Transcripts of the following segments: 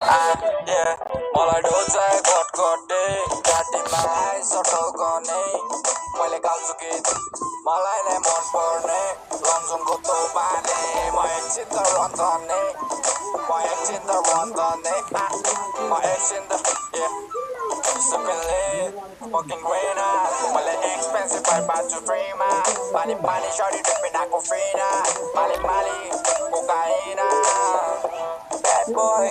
Yeah, मलाई ढोल्छ घटघटे घाँटीमा subtle गर्ने मैले गाउँछु गीत मलाई नै मन पर्ने लमजुङको तोपाले म एकछिन त रन्झने म एकछिन त Sipping smoking greener मैले expensive भएर बाँच्छु फ्रीमा पानी पानी शरीर टिप्पिन आएको फ्रीना माली कोकाइना Bad boy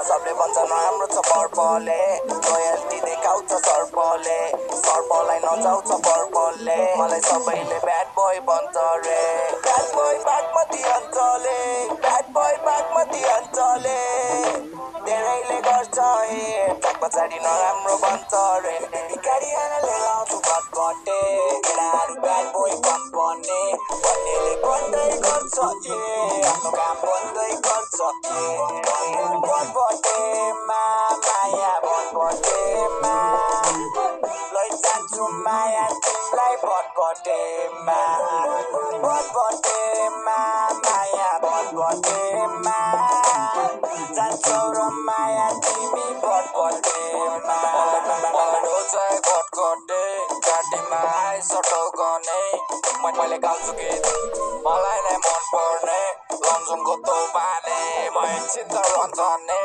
सबले भन्छन् राम्रो छ पर्पले लोयल्टी देखाउँछ सर्पलाई नचाउँछ पर्पलले मलाई सबैले bad boy भन्छ रे Bad boy बागमती अञ्चले धेरैले गर्छ ट्र्याक पछाडि नराम्रो भन्छ रे भिखारी आनाले लाउँछु घटघटे केटाहरू ब्याड बोय भन्ने भन्नेले भन्दै गर्छ आफ्नो काम बन्दै गर्छ भटभटेमा माया भटभटेमा लैजान्छु माया तिमीलाई भटभटेमा माया भटभटेमा जान्छौ र माया तिमी भटभटेमा मलाई ढोल्छ घटघटे घाँटीमा सटल गर्ने मैले गाउँछु गीत मलाई नै मन पर्ने लमजुङको तोपाले म एकछिन त रन्झने